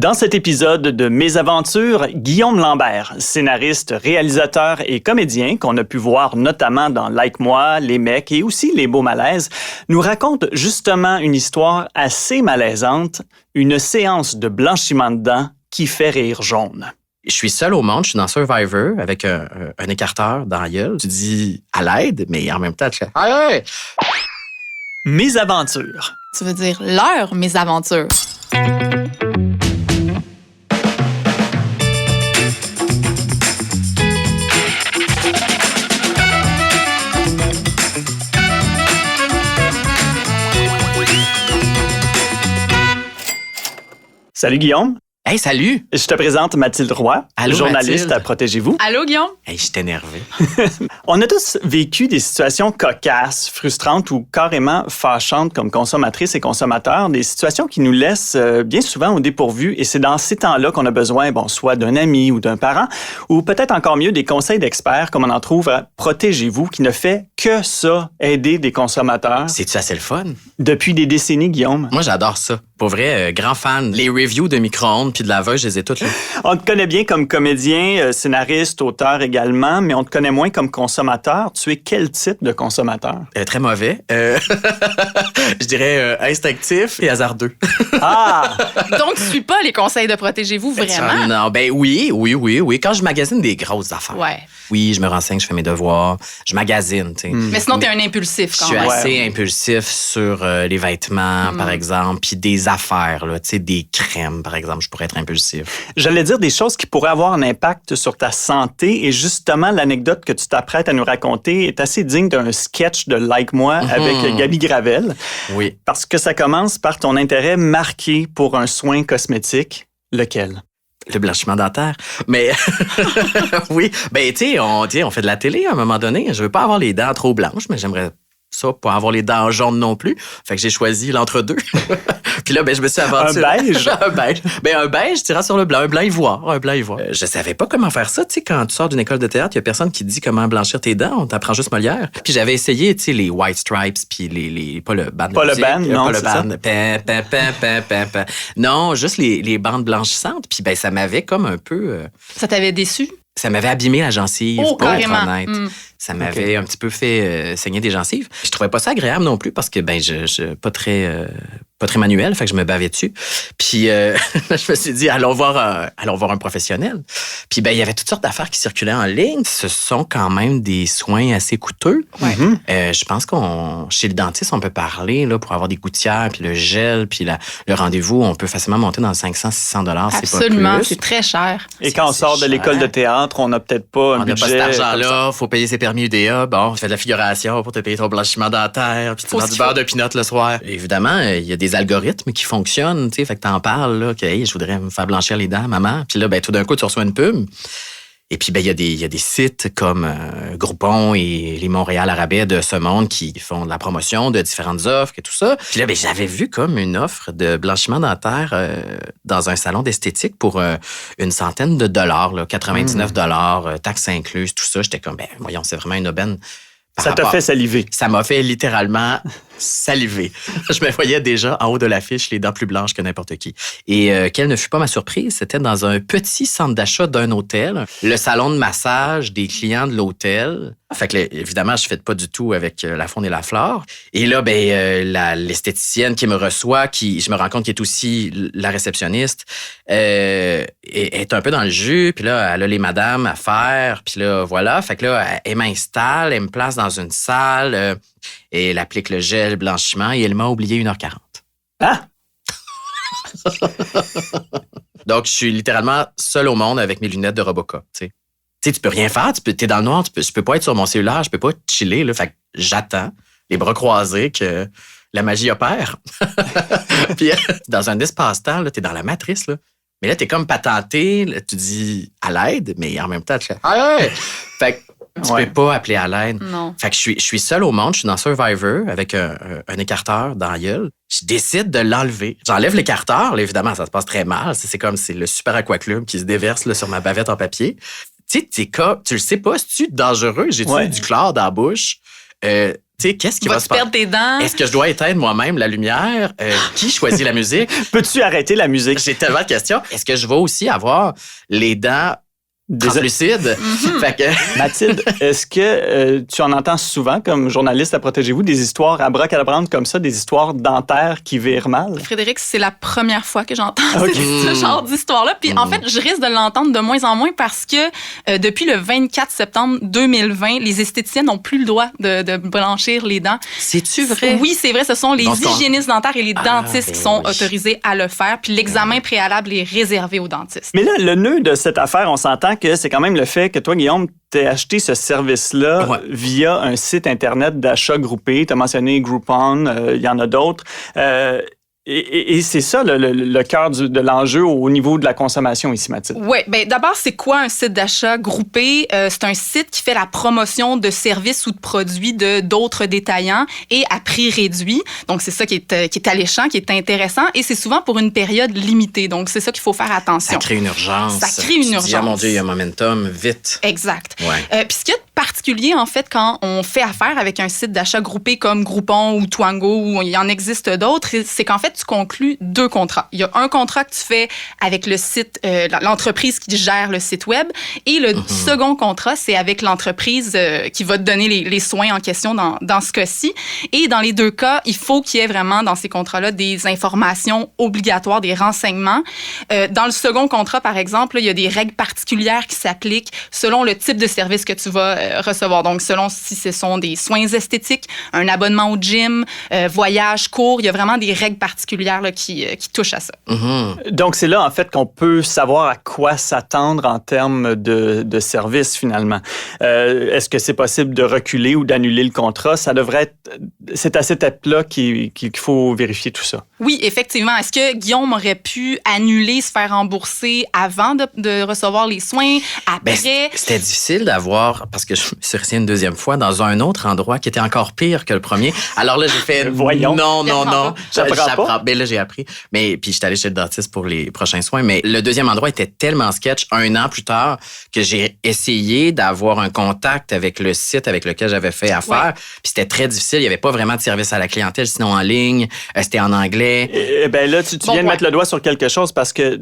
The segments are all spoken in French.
Dans cet épisode de Mes aventures, Guillaume Lambert, scénariste, réalisateur et comédien qu'on a pu voir notamment dans Like moi, Les mecs et aussi Les beaux malaises, nous raconte justement une histoire assez malaisante, une séance de blanchiment de dents qui fait rire jaune. Je suis seul au monde, je suis dans Survivor avec un écarteur dans la gueule. Tu dis à l'aide, mais en même temps, tu fais « Hey! » Mes aventures. Tu veux dire leur mésaventures. Salut Guillaume. Hey, salut! Je te présente Mathilde Roy, Allô, journaliste Mathilde. à Protégez-vous. Allô, Guillaume? Hey, je suis énervé. On a tous vécu des situations cocasses, frustrantes ou carrément fâchantes comme consommatrices et consommateurs, des situations qui nous laissent bien souvent au dépourvu et c'est dans ces temps-là qu'on a besoin, soit d'un ami ou d'un parent ou peut-être encore mieux des conseils d'experts comme on en trouve à Protégez-vous qui ne fait que ça, aider des consommateurs. C'est-tu assez le fun? Depuis des décennies, Guillaume. Moi, j'adore ça. Pour vrai, grand fan. Les reviews de micro-ondes puis de laveuse, je les ai toutes là. On te connaît bien comme comédien, scénariste, auteur également, mais on te connaît moins comme consommateur. Tu es quel type de consommateur? Très mauvais. Je dirais instinctif et hasardeux. Ah! Donc, tu suis pas les conseils de Protégez-vous, vraiment? Non, ben oui. Quand je magasine des grosses affaires. Ouais. Oui, je me renseigne, je fais mes devoirs, je magasine, tu sais. Mais sinon, t'es un impulsif Je quand suis même. assez impulsif sur les vêtements, par exemple, puis des affaires, là, tu sais, des crèmes, par exemple, je pourrais être impulsif. J'allais dire des choses qui pourraient avoir un impact sur ta santé et justement, l'anecdote que tu t'apprêtes à nous raconter est assez digne d'un sketch de Like moi avec Gaby Gravel. Oui. Parce que ça commence par ton intérêt marqué pour un soin cosmétique. Lequel? Le blanchiment dentaire. Mais oui, ben tu sais, on fait de la télé à un moment donné. Je veux pas avoir les dents trop blanches, mais j'aimerais ça pas avoir les dents jaunes non plus. Fait que j'ai choisi l'entre-deux. Puis là, ben je me suis aventuré. Un beige? Un beige. Ben un beige tirant sur le blanc, un blanc ivoire, je savais pas comment faire ça, tu sais, quand tu sors d'une école de théâtre, il y a personne qui te dit comment blanchir tes dents, on t'apprend juste Molière. Puis j'avais essayé, tu sais, les white stripes puis les pas le band de Pas le musique, band, non, pas le c'est ça. band. Non, juste les bandes blanchissantes, puis ben ça m'avait comme un peu Ça t'avait déçu? ça m'avait abîmé la gencive, Oh, pour être carrément. honnête. Ça m'avait un petit peu fait saigner des gencives. Je trouvais pas ça agréable non plus parce que ben je pas très manuel, fait que je me bavais dessus. Puis je me suis dit allons voir un professionnel. Puis ben il y avait toutes sortes d'affaires qui circulaient en ligne. Ce sont quand même des soins assez coûteux. Ouais. Je pense chez le dentiste on peut parler là pour avoir des gouttières puis le gel puis le rendez-vous, on peut facilement monter dans le 500-600 $, c'est pas Absolument, plus. c'est très cher. Et quand on C'est sort de cher. l'école de théâtre, on n'a peut-être pas un On n'a budget. pas cet comme ça. argent-là, faut payer ses permis UDA. Bon, tu fais de la figuration pour te payer ton blanchiment dentaire, puis tu Faut vends ce du qu'il beurre faut. de pinot le soir. Évidemment, il y a des algorithmes qui fonctionnent, tu sais, fait que t'en parles, là, que hey, je voudrais me faire blanchir les dents, maman. Puis là, ben, tout d'un coup, tu reçois une pub. Et puis, ben, il y a des sites comme Groupon et les Montréal Arabais de ce monde qui font de la promotion de différentes offres et tout ça. Puis là, ben, j'avais vu comme une offre de blanchiment dentaire dans un salon d'esthétique pour une centaine de dollars, là, 99 $, taxes incluses, tout ça. J'étais comme, ben, voyons, c'est vraiment une aubaine. par Ça t'a rapport- fait saliver. Ça m'a fait littéralement saliver. Je me voyais déjà en haut de l'affiche, les dents plus blanches que n'importe qui. Et quelle ne fut pas ma surprise, c'était dans un petit centre d'achat d'un hôtel, le salon de massage des clients de l'hôtel. Fait que, là, évidemment, je ne fais pas du tout avec la faune et la flore. Et là, ben, l'esthéticienne qui me reçoit, je me rends compte qu'elle est aussi la réceptionniste, est un peu dans le jus. Puis là, elle a les madames à faire. Puis là, voilà. Fait que là, elle m'installe, elle me place dans une salle et elle applique le gel blanchiment et elle m'a oublié 1h40. Ah! Donc, je suis littéralement seul au monde avec mes lunettes de Robocop, tu sais. Tu sais, tu peux rien faire, t'es dans le noir, je peux pas être sur mon cellulaire, je peux pas chiller, là. Fait que j'attends, les bras croisés, que la magie opère. Puis, dans un espace-temps, là, t'es dans la matrice, là. Mais là, t'es comme patenté, là, tu dis à l'aide, mais en même temps, tu fais « Hey! » Fait que tu peux pas appeler à l'aide. Non. Fait que je suis seul au monde, je suis dans Survivor avec un écarteur dans la gueule. Je décide de l'enlever. J'enlève l'écarteur, là, évidemment, ça se passe très mal. C'est comme c'est le Super Aqua Club qui se déverse là, sur ma bavette en papier. Tu sais, tu le sais pas, c'est-tu dangereux? J'ai-tu Ouais. du chlore dans la bouche? Tu Tu sais, qu'est-ce qui va se perdre tes dents? Est-ce que je dois éteindre moi-même la lumière? Qui choisit la musique? Peux-tu arrêter la musique? J'ai tellement de questions. Est-ce que je vais aussi avoir les dents translucides? Fait que... Mathilde, est-ce que tu en entends souvent comme journaliste à Protégez-vous des histoires abracadabrantes comme ça, des histoires dentaires qui virent mal? Frédéric, c'est la première fois que j'entends Okay. ce genre d'histoire-là. Puis en fait, je risque de l'entendre de moins en moins parce que depuis le 24 septembre 2020, les esthéticiennes n'ont plus le droit de blanchir les dents. C'est-tu vrai? Oui, c'est vrai. Ce sont les Donc, hygiénistes dentaires et les dentistes ben qui sont oui. autorisés à le faire. Puis l'examen préalable est réservé aux dentistes. Mais là, le nœud de cette affaire, on s'entend que c'est quand même le fait que toi, Guillaume, t'as acheté ce service-là via un site Internet d'achat groupé. Tu as mentionné Groupon, il y en a d'autres. Et c'est ça le cœur de l'enjeu au niveau de la consommation ici, Mathilde. Oui, bien d'abord, c'est quoi un site d'achat groupé? C'est un site qui fait la promotion de services ou de produits d'autres détaillants et à prix réduit. Donc, c'est ça qui est alléchant, qui est intéressant et c'est souvent pour une période limitée. Donc, c'est ça qu'il faut faire attention. Ça crée une urgence. Ça crée une urgence. Dis, oh mon Dieu, il y a un momentum, vite. Exact. Ouais. Puis ce qu'il y a de particulier, en fait, quand on fait affaire avec un site d'achat groupé comme Groupon ou Twango, ou il y en existe d'autres, c'est qu'en fait, tu conclus 2 contrats. Il y a un contrat que tu fais avec le site, l'entreprise qui gère le site web, et le second contrat, c'est avec l'entreprise qui va te donner les soins en question dans ce cas-ci. Et dans les 2 cas, il faut qu'il y ait vraiment dans ces contrats-là des informations obligatoires, des renseignements. Dans le second contrat, par exemple, là, il y a des règles particulières qui s'appliquent selon le type de service que tu vas recevoir. Donc, selon si ce sont des soins esthétiques, un abonnement au gym, voyage court, il y a vraiment des règles particulières là, qui touchent à ça. Donc, c'est là, en fait, qu'on peut savoir à quoi s'attendre en termes de services, finalement. Est-ce que c'est possible de reculer ou d'annuler le contrat? Ça devrait être... C'est à cette étape-là qu'il faut vérifier tout ça. Oui, effectivement. Est-ce que Guillaume aurait pu annuler, se faire rembourser avant de recevoir les soins, après? Ben, c'était difficile d'avoir, parce que je me suis resté une deuxième fois dans un autre endroit qui était encore pire que le premier. Alors là, j'ai fait... Voyons. Non. J'apprends pas. Ben là, j'ai appris. Mais puis, je suis allé chez le dentiste pour les prochains soins. Mais le deuxième endroit était tellement sketch 1 an plus tard que j'ai essayé d'avoir un contact avec le site avec lequel j'avais fait affaire. Ouais. Puis c'était très difficile. Il n'y avait pas vraiment de service à la clientèle, sinon en ligne. C'était en anglais. Eh bien là, tu viens de mettre le doigt sur quelque chose parce que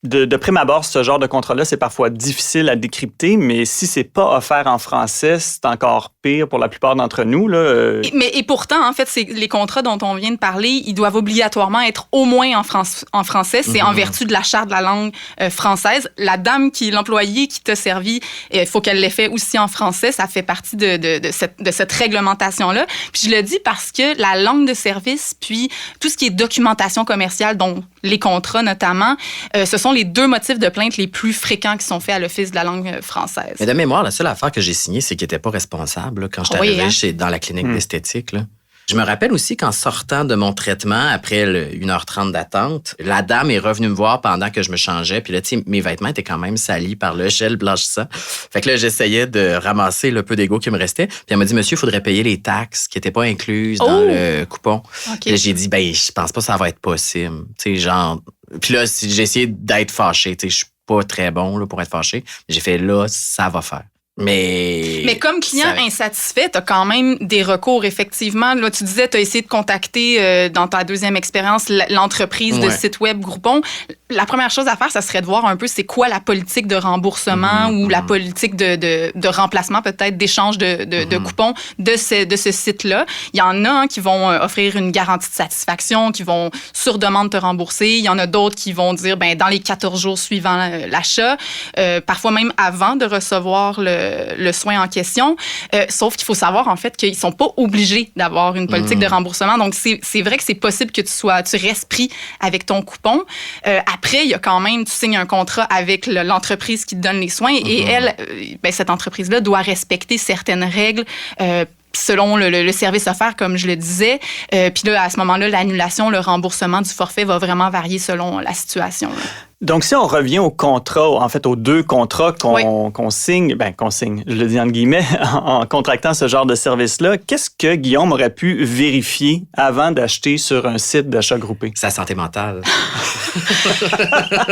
de prime abord, ce genre de contrat-là, c'est parfois difficile à décrypter, mais si c'est pas offert en français, c'est encore pire pour la plupart d'entre nous. Là. Et pourtant, en fait, les contrats dont on vient de parler, ils doivent obligatoirement être au moins en français. C'est en vertu de la charte de la langue française. La dame l'employé qui t'a servi, il faut qu'elle l'ait fait aussi en français. Ça fait partie de cette réglementation-là. Puis je le dis parce que la langue de service, puis tout ce qui est documentation commerciale, dont les contrats notamment, ce sont les 2 motifs de plainte les plus fréquents qui sont faits à l'Office de la langue française. Mais de mémoire, la seule affaire que j'ai signée, c'est qu'il n'était pas responsable là, quand j'étais arrivé dans la clinique d'esthétique. Là. Je me rappelle aussi qu'en sortant de mon traitement, après 1h30 d'attente, la dame est revenue me voir pendant que je me changeais. Puis là, tu sais, mes vêtements étaient quand même salis par le gel blanchissant. Fait que là, j'essayais de ramasser le peu d'égo qui me restait. Puis elle m'a dit, monsieur, il faudrait payer les taxes qui n'étaient pas incluses dans le coupon. Okay. Puis là, j'ai dit, ben, je pense pas que ça va être possible. Tu sais, genre... Puis là, j'ai essayé d'être fâché. Tu sais, je suis pas très bon là, pour être fâché. J'ai fait, là, ça va faire. Mais comme client insatisfait, tu as quand même des recours, effectivement. Là, tu disais, tu as essayé de contacter dans ta deuxième expérience l'entreprise de site web Groupon. La première chose à faire, ça serait de voir un peu c'est quoi la politique de remboursement ou la politique de remplacement, peut-être d'échange de coupons de ce site-là. Il y en a qui vont offrir une garantie de satisfaction, qui vont sur demande te rembourser. Il y en a d'autres qui vont dire dans les 14 jours suivant l'achat, parfois même avant de recevoir le soin en question. Sauf qu'il faut savoir, en fait, qu'ils ne sont pas obligés d'avoir une politique de remboursement. Donc, c'est vrai que c'est possible que tu restes pris avec ton coupon. Après, il y a quand même, tu signes un contrat avec l'entreprise qui te donne les soins et elle, cette entreprise-là doit respecter certaines règles selon le service offert, comme je le disais. Puis là, à ce moment-là, l'annulation, le remboursement du forfait va vraiment varier selon la situation. Là. Donc, si on revient au contrat, en fait, aux 2 contrats qu'on signe, je le dis entre guillemets, en contractant ce genre de service-là, qu'est-ce que Guillaume aurait pu vérifier avant d'acheter sur un site d'achat groupé? Sa santé mentale.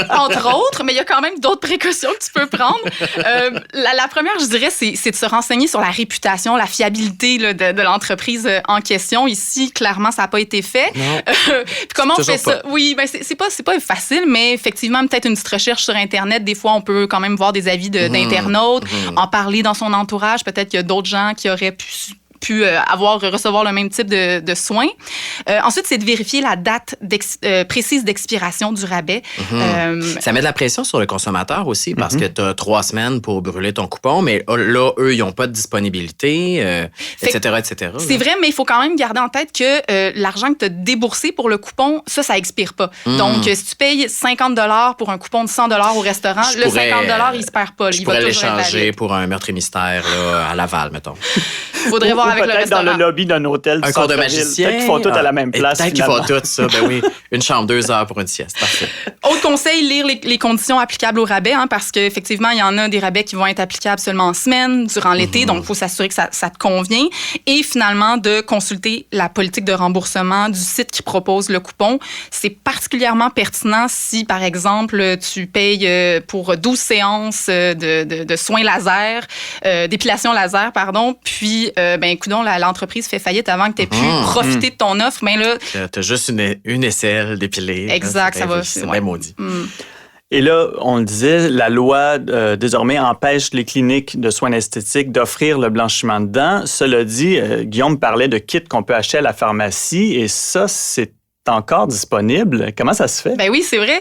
Entre autres, mais il y a quand même d'autres précautions que tu peux prendre. La première, je dirais, c'est de se renseigner sur la réputation, la fiabilité là, de l'entreprise en question. Ici, clairement, ça n'a pas été fait. Comment on fait ça? Oui, c'est pas facile, mais effectivement, peut-être une petite recherche sur Internet. Des fois, on peut quand même voir des avis d'internautes, en parler dans son entourage. Peut-être qu'il y a d'autres gens qui auraient pu recevoir le même type de soins. Ensuite, c'est de vérifier la date précise d'expiration du rabais. Ça met de la pression sur le consommateur aussi parce que tu as 3 semaines pour brûler ton coupon, mais là, eux, ils n'ont pas de disponibilité, etc. C'est vrai, mais il faut quand même garder en tête que l'argent que tu as déboursé pour le coupon, ça expire pas. Donc, si tu payes 50 $ pour un coupon de 100 $ au restaurant, 50 $, il se perd pas. Je pourrais l'échanger pour un meurtre et mystère là, à Laval, mettons. Il faudrait voir avec le restaurant. Dans le lobby d'un hôtel. Un cours de magicien. Peut-être qu'ils font tout à la même place. Peut-être qu'ils font tout ça. Ben oui, une chambre, 2 heures pour une sieste. Parfait. Autre conseil, lire les conditions applicables au rabais, parce qu'effectivement, il y en a des rabais qui vont être applicables seulement en semaine, durant l'été. Donc, il faut s'assurer que ça te convient. Et finalement, de consulter la politique de remboursement du site qui propose le coupon. C'est particulièrement pertinent si, par exemple, tu payes pour 12 séances de soins laser, d'épilation laser, puis coudonc, l'entreprise fait faillite avant que tu aies pu profiter de ton offre. Mais là, tu as juste une aisselle d'épilée. Exact, ça va. C'est bien maudit. Et là, on le disait, la loi, désormais, empêche les cliniques de soins esthétiques d'offrir le blanchiment de dents. Cela dit, Guillaume parlait de kits qu'on peut acheter à la pharmacie et ça, c'est encore disponible. Comment ça se fait? Ben oui, c'est vrai.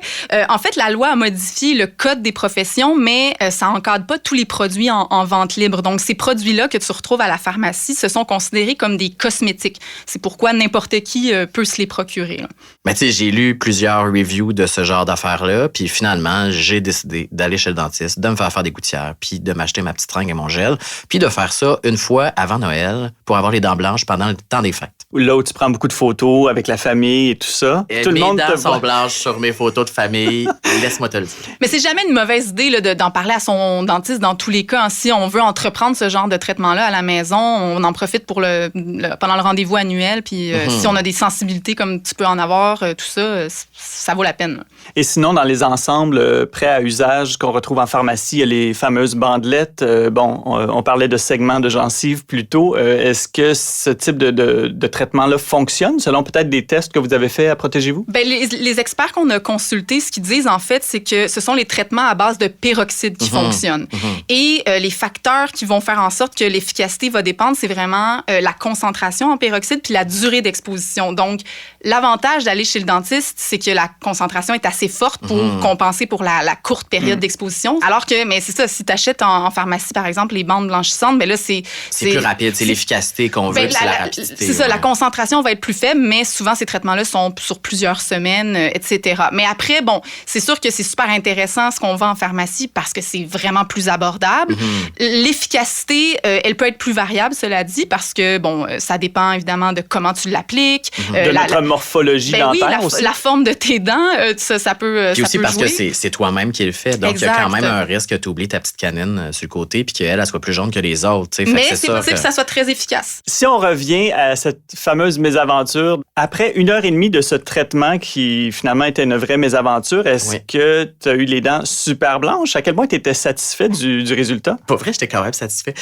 En fait, la loi a modifié le code des professions, mais ça n'encadre pas tous les produits en vente libre. Donc, ces produits-là que tu retrouves à la pharmacie, se sont considérés comme des cosmétiques. C'est pourquoi n'importe qui peut se les procurer. Mais tu sais, j'ai lu plusieurs reviews de ce genre d'affaires-là, puis finalement, j'ai décidé d'aller chez le dentiste, de me faire des gouttières, puis de m'acheter ma petite seringue et mon gel, puis de faire ça une fois avant Noël pour avoir les dents blanches pendant le temps des fêtes. Là où tu prends beaucoup de photos avec la famille et tout ça. Tout le monde dents sont blanches sur mes photos de famille. Laisse-moi te le dire. Mais c'est jamais une mauvaise idée là, d'en parler à son dentiste dans tous les cas. Si on veut entreprendre ce genre de traitement-là à la maison, on en profite pour pendant le rendez-vous annuel. Puis si on a des sensibilités comme tu peux en avoir, tout ça, ça vaut la peine. Et sinon, dans les ensembles prêts à usage qu'on retrouve en pharmacie, il y a les fameuses bandelettes. On parlait de segments de gencives plus tôt. Est-ce que ce type de traitement-là fonctionne selon peut-être des tests que vous avez fait à Protégez-vous? Bien, les experts qu'on a consultés, ce qu'ils disent en fait, c'est que ce sont les traitements à base de peroxyde qui fonctionnent. Et les facteurs qui vont faire en sorte que l'efficacité va dépendre, c'est vraiment la concentration en peroxyde puis la durée d'exposition. Donc, l'avantage d'aller chez le dentiste, c'est que la concentration est assez forte pour compenser pour la courte période d'exposition. Alors que, mais c'est ça, si tu achètes en pharmacie, par exemple, les bandes blanchissantes, bien là, c'est plus rapide. C'est l'efficacité qu'on veut, c'est la rapidité. C'est ça, la concentration va être plus faible, mais souvent, ces traitements-là sont sur plusieurs semaines, etc. Mais après, c'est sûr que c'est super intéressant ce qu'on vend en pharmacie parce que c'est vraiment plus abordable. L'efficacité, elle peut être plus variable, cela dit, parce que, ça dépend évidemment de comment tu l'appliques. De notre morphologie dentaire aussi. La forme de tes dents, ça peut Puis aussi peut parce jouer. que c'est toi-même qui le fais. Donc, il y a quand même un risque que tu oublies ta petite canine sur le côté puis qu'elle soit plus jaune que les autres. Mais c'est possible que ça soit très efficace. Si on revient à cette fameuse mésaventure, après 1h30 de ce traitement qui finalement était une vraie mésaventure, est-ce que tu as eu les dents super blanches? À quel point tu étais satisfait du résultat? Pas vrai, j'étais quand même satisfait.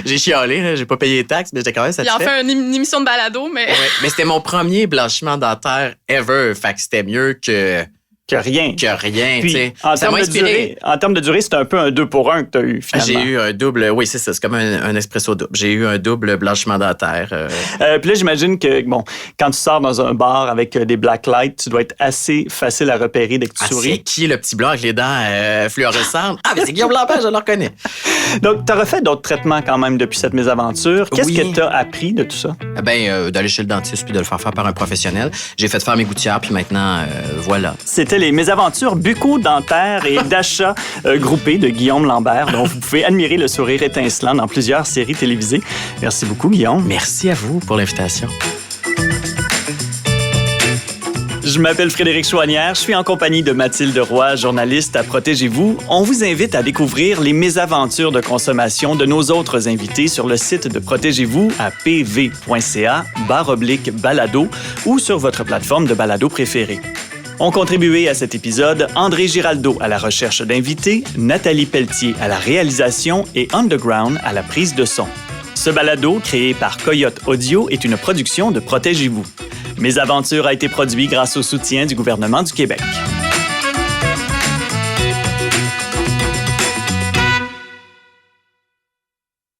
J'ai chialé, là, j'ai pas payé les taxes, mais j'étais quand même satisfait. Il en fait une émission de balado, mais... Ouais, mais c'était mon premier blanchiment dentaire ever, fait que c'était mieux que rien. Puis, tu sais. En termes de durée, c'est un peu un 2 pour 1 que tu as eu, finalement. J'ai eu un double, oui, c'est ça, c'est comme un espresso double. J'ai eu un double blanchiment dentaire. Puis là, j'imagine que, quand tu sors dans un bar avec des black lights, tu dois être assez facile à repérer dès que tu souris. C'est qui le petit blanc avec les dents fluorescentes? Ah, mais c'est Guillaume Lambert, je le reconnais. Donc, tu as refait d'autres traitements quand même depuis cette mésaventure. Qu'est-ce que tu as appris de tout ça? D'aller chez le dentiste puis de le faire par un professionnel. J'ai fait faire mes gouttières, puis maintenant, voilà. C'était les mésaventures bucco-dentaires et d'achat groupés de Guillaume Lambert, dont vous pouvez admirer le sourire étincelant dans plusieurs séries télévisées. Merci beaucoup, Guillaume. Merci à vous pour l'invitation. Je m'appelle Frédéric Chouanière, je suis en compagnie de Mathilde Roy, journaliste à Protégez-vous. On vous invite à découvrir les mésaventures de consommation de nos autres invités sur le site de Protégez-vous à pv.ca/balado ou sur votre plateforme de balado préférée. Ont contribué à cet épisode André Giraldo à la recherche d'invités, Nathalie Pelletier à la réalisation et Underground à la prise de son. Ce balado, créé par Coyote Audio, est une production de Protégez-vous. Mes aventures a été produit grâce au soutien du gouvernement du Québec.